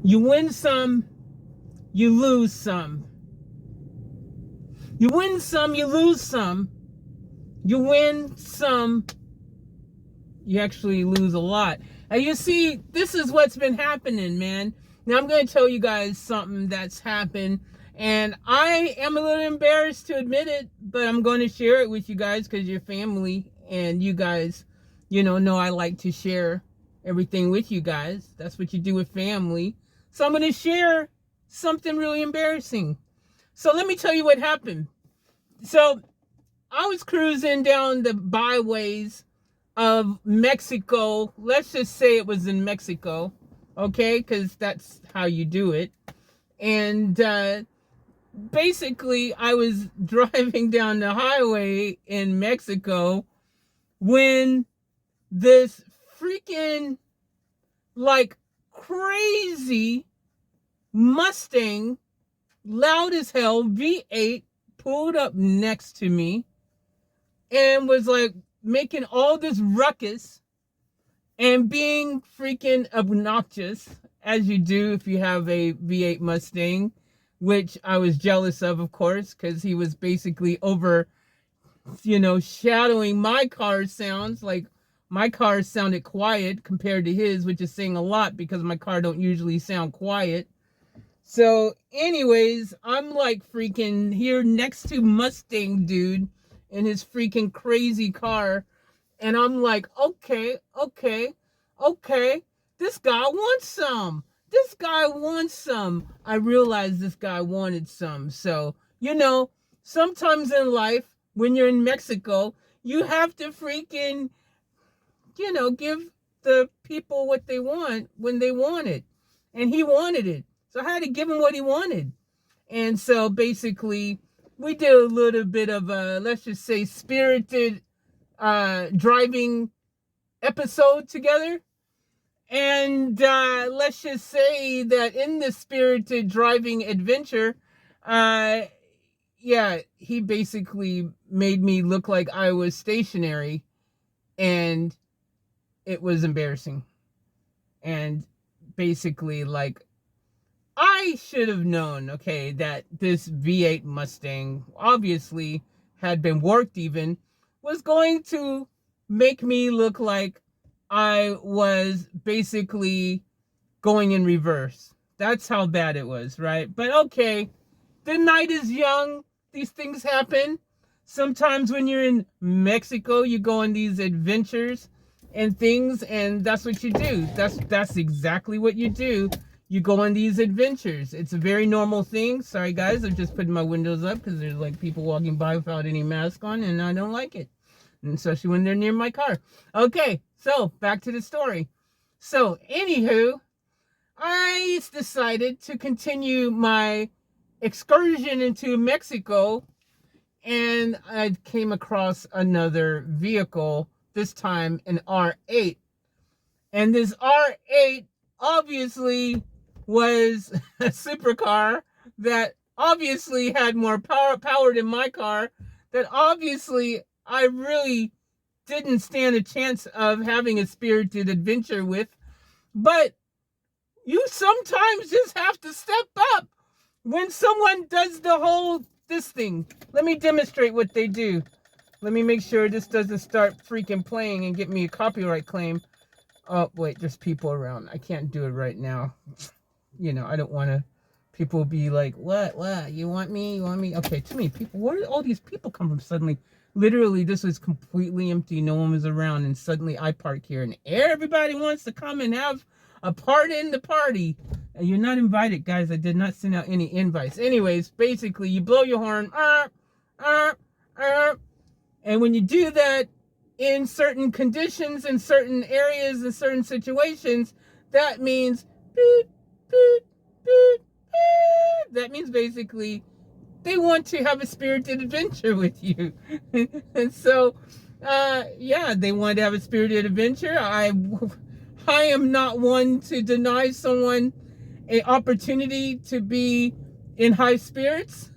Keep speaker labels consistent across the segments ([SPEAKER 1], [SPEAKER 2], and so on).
[SPEAKER 1] You win some, you lose some. You win some, you lose some. You win some, you actually lose a lot. And you see, this is what's been happening, man. Now I'm going to tell you guys something that's happened. And I am a little embarrassed to admit it, but I'm going to share it with you guys because you're family and you guys, know I like to share everything with you guys. That's what you do with family. So I'm going to share something really embarrassing. So let me tell you what happened. So I was cruising down the byways of Mexico. Let's just say it was in Mexico, okay? Because that's how you do it. And basically, I was driving down the highway in Mexico when this freaking, like, crazy Mustang, loud as hell, V8, pulled up next to me and was like making all this ruckus and being freaking obnoxious, as you do if you have a V8 Mustang, which I was jealous of course, because he was basically over, shadowing my car's sounds. Like, my car sounded quiet compared to his, which is saying a lot because my car don't usually sound quiet. So anyways, I'm like freaking here next to Mustang dude in his freaking crazy car. And I'm like, okay. This guy wants some. I realized this guy wanted some. So, sometimes in life, when you're in Mexico, you have to freaking, give the people what they want when they want it. And he wanted it. So I had to give him what he wanted. And so basically, we did a little bit of a, let's just say, spirited driving episode together. And let's just say that in the spirited driving adventure, he basically made me look like I was stationary, and it was embarrassing. And basically, like, I should have known, okay, that this V8 Mustang obviously had been worked even, was going to make me look like I was basically going in reverse. That's how bad it was, right? But okay, the night is young. These things happen. Sometimes when you're in Mexico, you go on these adventures and things, and that's what you do. That's exactly what you do. You go on these adventures. It's a very normal thing. Sorry guys, I'm just putting my windows up because there's like people walking by without any mask on, and I don't like it, and especially when they're near my car. Okay, so back to the story. So anywho, I decided to continue my excursion into Mexico, and I came across another vehicle, this time an R8. And this R8 obviously was a supercar that obviously had more power than my car, that obviously I really didn't stand a chance of having a spirited adventure with. But you sometimes just have to step up when someone does this thing. Let me demonstrate what they do. Let me make sure this doesn't start freaking playing and get me a copyright claim. Oh, wait, there's people around. I can't do it right now. I don't want to, people be like, what, you want me? Okay, too many people. Where did all these people come from suddenly? Literally, this was completely empty. No one was around, and suddenly I park here, and everybody wants to come and have a part in the party. And you're not invited, guys. I did not send out any invites. Anyways, basically, you blow your horn, and when you do that, in certain conditions, in certain areas, in certain situations, that means beep, beep, beep, beep. That means basically they want to have a spirited adventure with you. And so, they want to have a spirited adventure. I am not one to deny someone an opportunity to be in high spirits.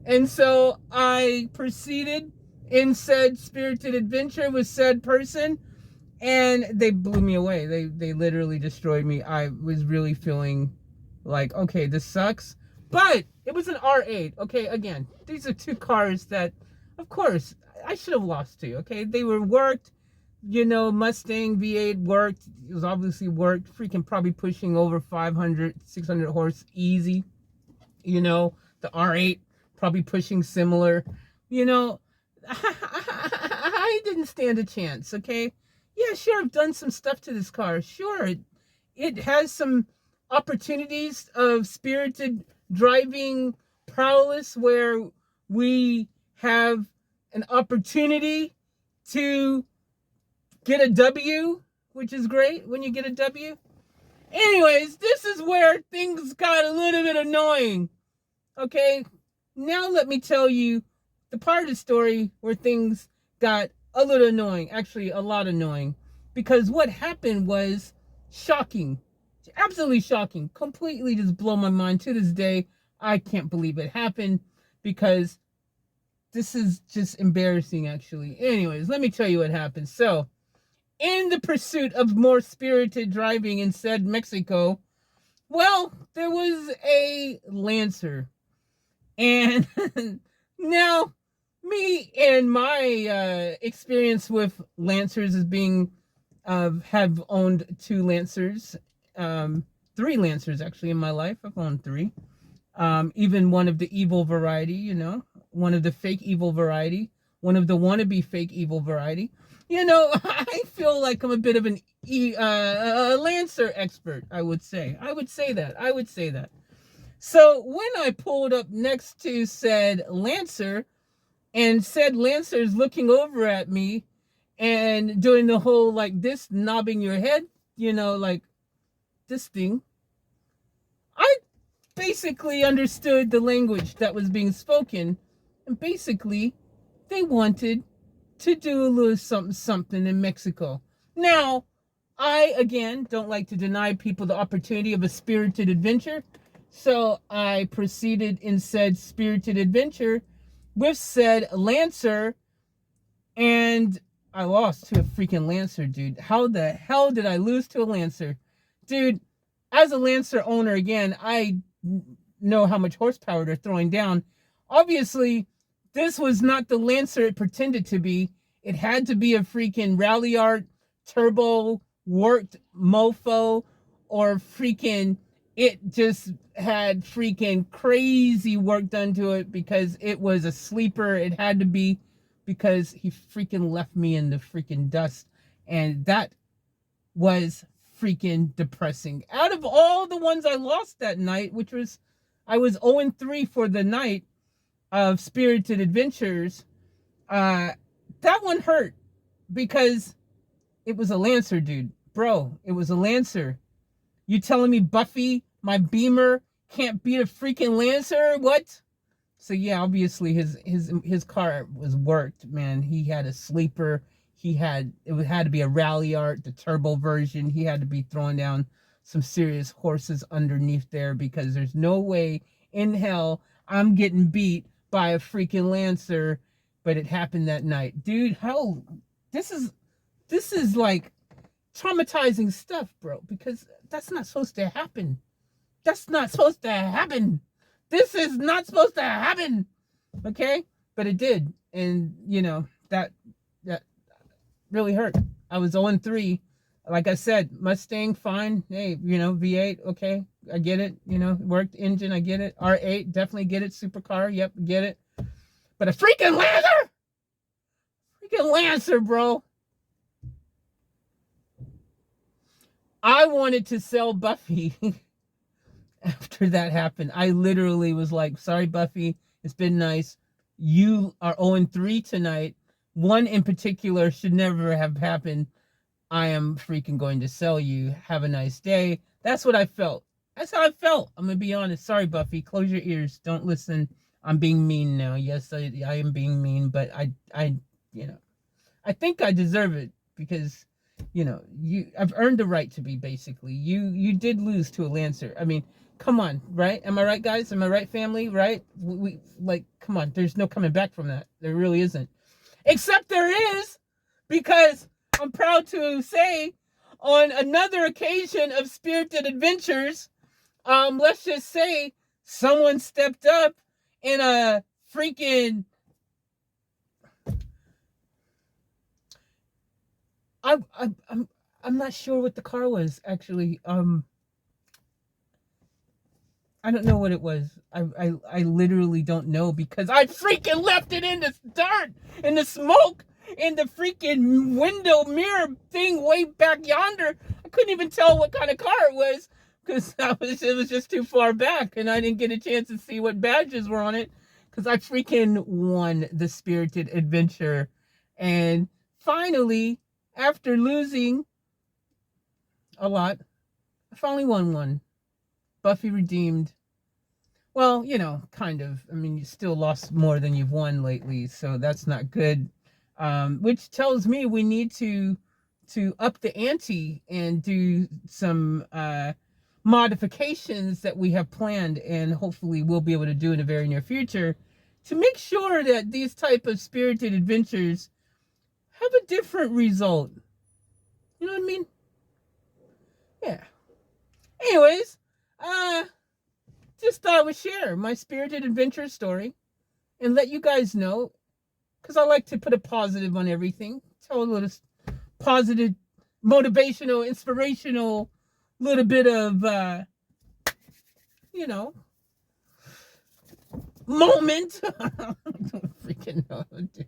[SPEAKER 1] And so I proceeded in said spirited adventure with said person, and they blew me away. They literally destroyed me. I was really feeling Like, okay, this sucks. But it was an R8. Okay, again, these are two cars that, of course, I should have lost to. Okay, they were worked. You know, Mustang V8 worked. It was obviously worked. Freaking probably pushing over 500, 600 horse easy. You know, the R8 probably pushing similar. You know, I didn't stand a chance. Okay, yeah, sure, I've done some stuff to this car. Sure, it has some opportunities of spirited driving prowess where we have an opportunity to get a W, which is great when you get a W. Anyways, this is where things got a little bit annoying. Okay, now let me tell you the part of the story where things got a little annoying, actually a lot annoying, because what happened was shocking, absolutely shocking, completely just blow my mind to this day. I can't believe it happened because this is just embarrassing, actually. Anyways, let me tell you what happened. So, in the pursuit of more spirited driving in said Mexico, well, there was a Lancer. And now, me and my experience with Lancers as being, have owned two Lancers, three Lancers actually in my life. I've owned three. Even one of the evil variety, you know, one of the fake evil variety, one of the wannabe fake evil variety. You know, I feel like I'm a bit of an Lancer expert, I would say. I would say that. So when I pulled up next to said Lancer, and said Lancer's looking over at me and doing the whole like this, nodding your head, you know, like this thing, I basically understood the language that was being spoken, and basically they wanted to do a little something in Mexico. Now, I again don't like to deny people the opportunity of a spirited adventure, so I proceeded in said spirited adventure with said Lancer, and I lost to a freaking Lancer, dude. How the hell did I lose to a Lancer? Dude, as a Lancer owner, again, I know how much horsepower they're throwing down. Obviously, this was not the Lancer it pretended to be. It had to be a freaking Ralliart turbo worked mofo, or freaking it just had freaking crazy work done to it because it was a sleeper. It had to be, because he freaking left me in the freaking dust. And that was freaking depressing. Out of all the ones I lost that night, which was, I was 0-3 for the night of Spirited Adventures, that one hurt because it was a Lancer, dude. Bro, it was a Lancer. You telling me Buffy, my Beamer, can't beat a freaking Lancer? What? So yeah, obviously his car was worked, man. He had a sleeper. It had to be a Ralliart, the turbo version. He had to be throwing down some serious horses underneath there, because there's no way in hell I'm getting beat by a freaking Lancer. But it happened that night, dude. How this is like traumatizing stuff, bro, because that's not supposed to happen. That's not supposed to happen. This is not supposed to happen. Okay? But it did. And, you know, that really hurt. I was 0-3. Like I said, Mustang, fine. Hey, you know, V8, okay. I get it. You know, worked engine, I get it. R8, definitely get it. Supercar, yep, get it. But a freaking Lancer? Freaking Lancer, bro. I wanted to sell Buffy after that happened. I literally was like, sorry, Buffy, it's been nice. You are 0-3 tonight. One in particular should never have happened. I am freaking going to sell you. Have a nice day. That's what I felt. That's how I felt. I'm going to be honest. Sorry, Buffy. Close your ears. Don't listen. I'm being mean now. Yes, I am being mean, but I you know, I think I deserve it because, you know, I've earned the right to be, basically. You did lose to a Lancer. I mean, come on, right? Am I right, guys? Am I right, family? Right? We like, come on. There's no coming back from that. There really isn't. Except there is, because I'm proud to say, on another occasion of Spirited Adventures, let's just say someone stepped up in a freaking I'm not sure what the car was actually. I don't know what it was. I literally don't know because I freaking left it in the dirt, in the smoke, in the freaking window mirror thing way back yonder. I couldn't even tell what kind of car it was because it was just too far back, and I didn't get a chance to see what badges were on it because I freaking won the Spirited Adventure, and finally, after losing a lot, I finally won one. Buffy redeemed. Well, kind of. I mean, you still lost more than you've won lately, so that's not good. Which tells me we need to up the ante and do some modifications that we have planned, and hopefully we'll be able to do in the very near future to make sure that these type of spirited adventures have a different result. You know what I mean? Yeah. Anyways, just thought I would share my spirited adventure story and let you guys know, because I like to put a positive on everything. Tell a little positive, motivational, inspirational, little bit of, you know, moment. I don't freaking know, dude.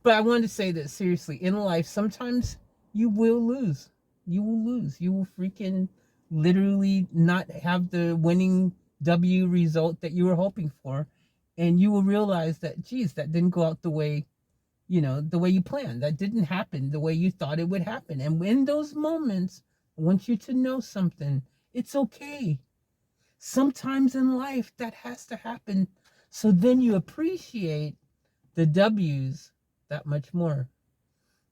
[SPEAKER 1] But I wanted to say this seriously. In life, sometimes you will lose. You will lose. You will freaking literally not have the winning W result that you were hoping for. And you will realize that, geez, that didn't go out the way, the way you planned. That didn't happen the way you thought it would happen. And in those moments, I want you to know something. It's okay. Sometimes in life that has to happen. So then you appreciate the W's that much more.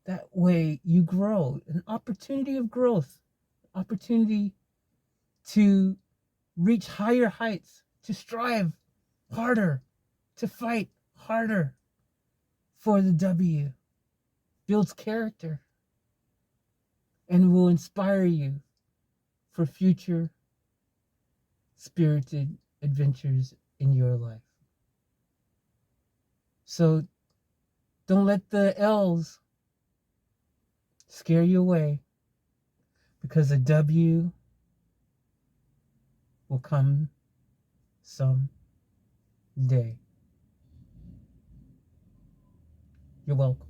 [SPEAKER 1] That way you grow. An opportunity of growth. Opportunity to reach higher heights. To strive harder. To fight harder for the W. Builds character. And will inspire you for future spirited adventures in your life. So don't let the L's scare you away, because a W will come someday. You're welcome.